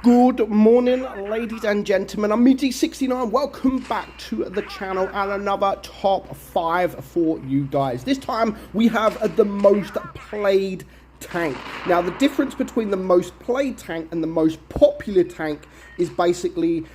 Good morning, ladies and gentlemen. I'm meadsy69. Welcome back to the channel and another top 5 for you guys. This time we have the most played tank. Now, the difference between the most played tank and the most popular tank is basically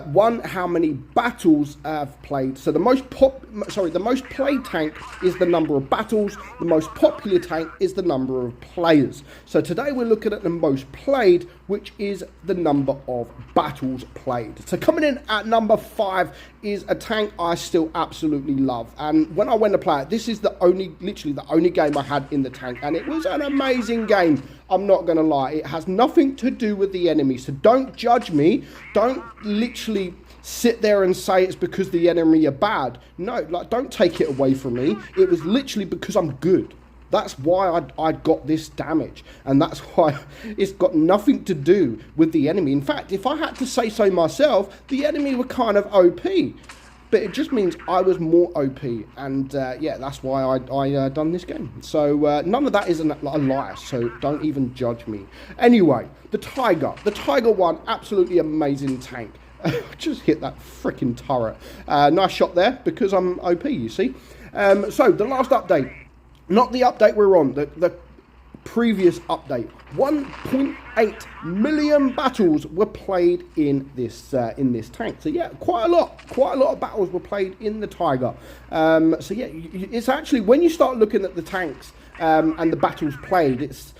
one, how many battles I've played. So the most played tank is the number of battles. The most popular tank is the number of players. So today we're looking at the most played, which is the number of battles played. So coming in at number 5 is a tank I still absolutely love. And when I went to play it, this is literally the only game I had in the tank, and it was an amazing game. I'm not going to lie. It has nothing to do with the enemy. So don't judge me. Don't literally sit there and say it's because the enemy are bad. No, like, don't take it away from me. It was literally because I'm good. That's why I got this damage. And that's why it's got nothing to do with the enemy. In fact, if I had to say so myself, the enemy were kind of OP. But it just means I was more OP, and yeah, that's why I done this game. So none of that is a lie, so don't even judge me. Anyway, the Tiger one, absolutely amazing tank. Just hit that freaking turret. Nice shot there, because I'm OP, you see. So the last update, not the update we're on, the previous update. 1.8 million battles were played in this tank. So yeah, quite a lot of battles were played in the Tiger. So yeah, it's actually, when you start looking at the tanks and the battles played, it's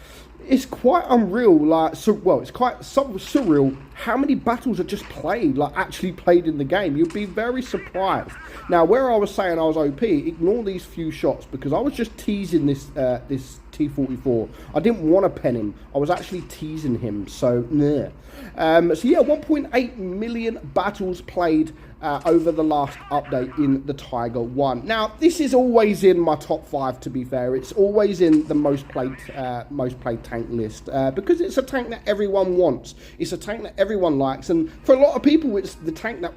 quite unreal. Like, so, well, it's quite surreal how many battles are just played, like actually played in the game. You'd be very surprised. Now, where I was saying I was OP, ignore these few shots, because I was just teasing this T-44. I didn't want to pen him. I was actually teasing him. So, yeah. So yeah, 1.8 million battles played over the last update in the Tiger 1. Now, this is always in my top 5, to be fair. It's always in the most played tank list, because it's a tank that everyone wants. It's a tank that everyone likes, and for a lot of people, it's the tank that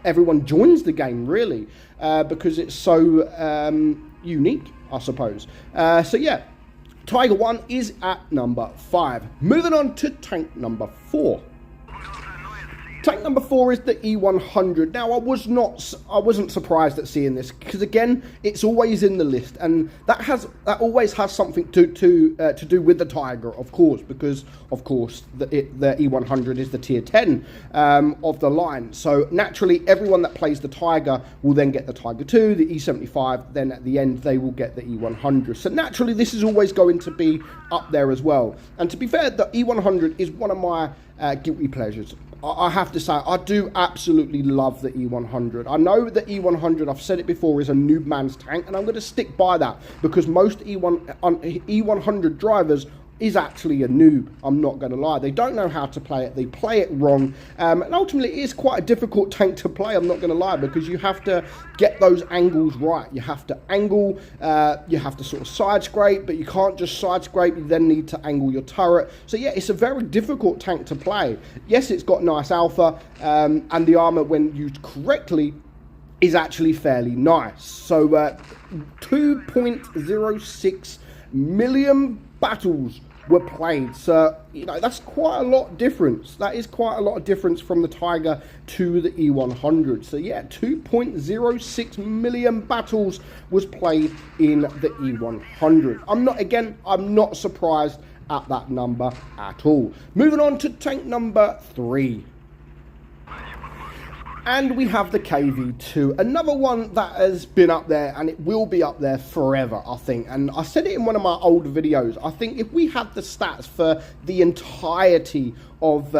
everyone joins the game, really, because it's so unique, I suppose. So yeah, Tiger 1 is at number 5. Moving on to tank number 4. Tank number 4 is the E100. Now, I wasn't surprised at seeing this, because again, it's always in the list, and that always has something to do with the Tiger, of course, because of course the E100 is the tier 10 of the line. So naturally, everyone that plays the Tiger will then get the Tiger 2, the E75. Then at the end, they will get the E100. So naturally, this is always going to be up there as well. And to be fair, the E100 is one of my guilty pleasures. I have to say, I do absolutely love the E100. I know the E100, I've said it before, is a noob man's tank, and I'm going to stick by that, because most E100 drivers is actually a noob. I'm not going to lie. They don't know how to play it. They play it wrong. And ultimately, it is quite a difficult tank to play, I'm not going to lie, because you have to get those angles right. You have to angle, you have to sort of side scrape, but you can't just side scrape. You then need to angle your turret. So yeah, it's a very difficult tank to play. Yes, it's got nice alpha, and the armor, when used correctly, is actually fairly nice. So 2.06 million battles were played. So, you know, that's quite a lot difference. That is quite a lot of difference from the Tiger to the E100. So yeah, 2.06 million battles was played in the E100. I'm not surprised at that number at all. Moving on to tank number 3. And we have the KV2, another one that has been up there, and it will be up there forever, I think. And I said it in one of my old videos. I think if we had the stats for the entirety of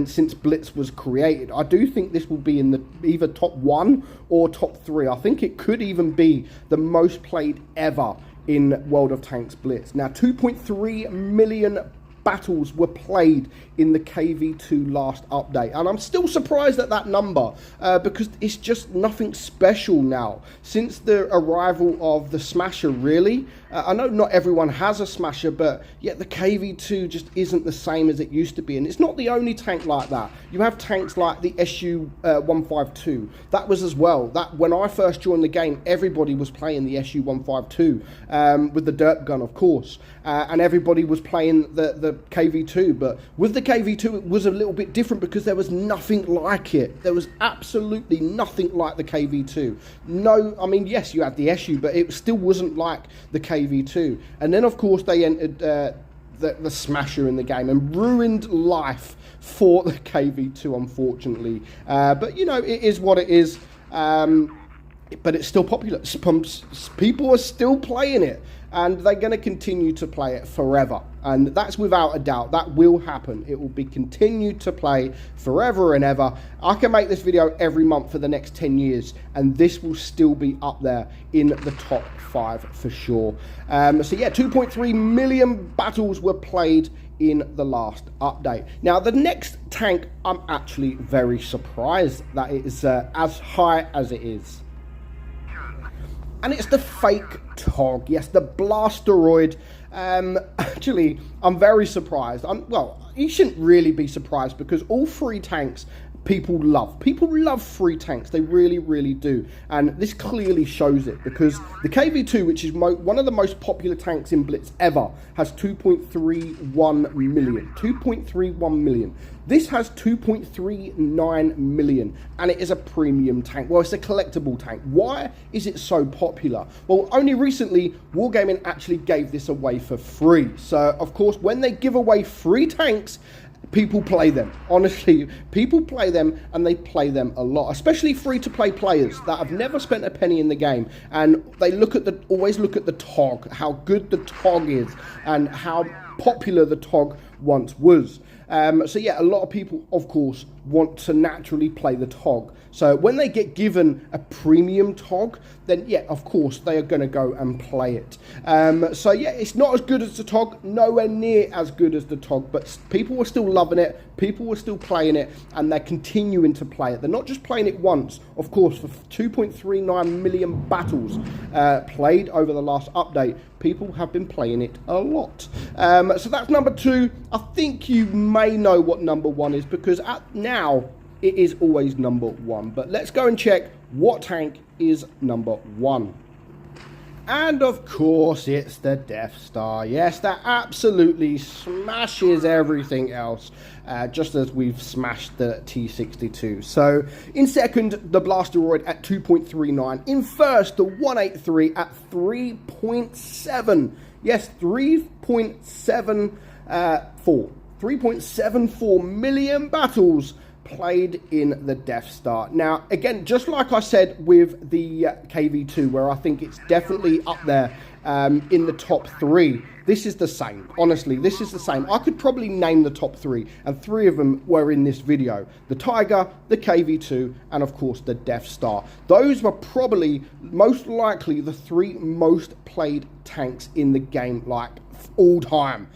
since Blitz was created, I do think this will be in the either top 1 or top 3. I think it could even be the most played ever in World of Tanks Blitz. Now, 2.3 million battles were played in the KV2 last update, and I'm still surprised at that number, because it's just nothing special now since the arrival of the Smasher, really. I know not everyone has a Smasher, but yet the KV2 just isn't the same as it used to be, and it's not the only tank like that. You have tanks like the SU-152. That was as well. That when I first joined the game, everybody was playing the SU-152 with the dirt gun, of course, and everybody was playing the KV2, but with the KV2 it was a little bit different because there was nothing like it. There was absolutely nothing like the KV2. No, I mean, yes, you had the SU, but it still wasn't like the KV2. And then, of course, they entered the Smasher in the game and ruined life for the KV2, unfortunately. But, you know, it is what it is. But it's still popular. People are still playing it, and they're going to continue to play it forever. And that's without a doubt. That will happen. It will be continued to play forever and ever. I can make this video every month for the next 10 years, and this will still be up there in the top 5 for sure. So yeah, 2.3 million battles were played in the last update. Now, the next tank, I'm actually very surprised that it is as high as it is. And it's the fake Tog. Yes, the Blasteroid. Actually, I'm very surprised. Well, you shouldn't really be surprised because all 3 tanks people love. People love 3 tanks. They really, really do. And this clearly shows it because the KV2, which is one of the most popular tanks in Blitz ever, has 2.31 million. 2.31 million. This has 2.39 million, and it is a premium tank. Well, it's a collectible tank. Why is it so popular? Well, only recently, Wargaming actually gave this away for free. So, of course, when they give away free tanks, people play them. Honestly, people play them, and they play them a lot, especially free-to-play players that have never spent a penny in the game, and they always look at the Tog, how good the Tog is, and how popular the Tog once was. So yeah, a lot of people, of course, want to naturally play the Tog. So when they get given a premium Tog, then yeah, of course, they are going to go and play it. So yeah, it's not as good as the Tog, nowhere near as good as the Tog, but people are still loving it, people are still playing it, and they're continuing to play it. They're not just playing it once, of course, for 2.39 million battles played over the last update. People have been playing it a lot. So that's number 2. I think you may know what number 1 is because now it is always number 1. But let's go and check what tank is number 1. And of course, it's the Death Star. Yes, that absolutely smashes everything else, just as we've smashed the T62. So, in second, the Blasteroid at 2.39. In first, the 183 at 3.7. Yes, 3.74. 3.74 million battles played in the Death Star. Now, again, just like I said with the KV2, where I think it's definitely up there in the top 3, this is the same. Honestly, this is the same. I could probably name the top 3, and 3 of them were in this video. The Tiger, the KV2, and of course the Death Star. Those were probably, most likely, the 3 most played tanks in the game, like, all time.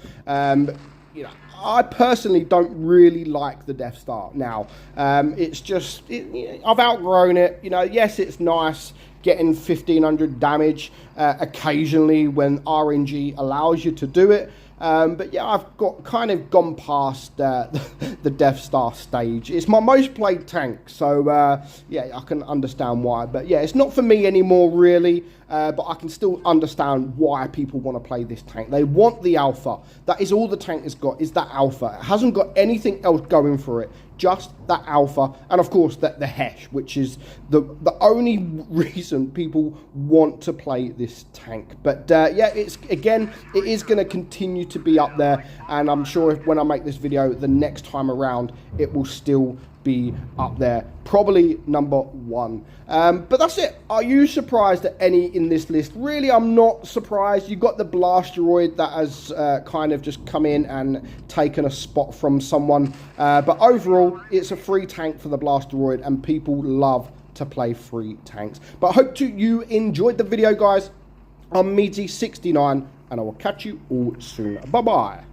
You know, I personally don't really like the Death Star now. It's just, I've outgrown it. You know, yes, it's nice getting 1500 damage occasionally when RNG allows you to do it. But yeah, I've kind of gone past the Death Star stage. It's my most played tank, so yeah, I can understand why. But yeah, it's not for me anymore, really. But I can still understand why people want to play this tank. They want the alpha. That is all the tank has got, is that alpha. It hasn't got anything else going for it. Just that alpha, and of course the Hesh, which is the only reason people want to play this tank. But yeah, it is going to continue to be up there, and I'm sure when I make this video the next time around, it will still be up there, probably number 1. But that's it. Are you surprised at any in this list? Really, I'm not surprised. You've got the Blasteroid that has kind of just come in and taken a spot from someone, but overall it's a free tank for the Blasteroid, and people love to play free tanks. But I hope you enjoyed the video, guys. I'm meadsy69, and I will catch you all soon. Bye bye.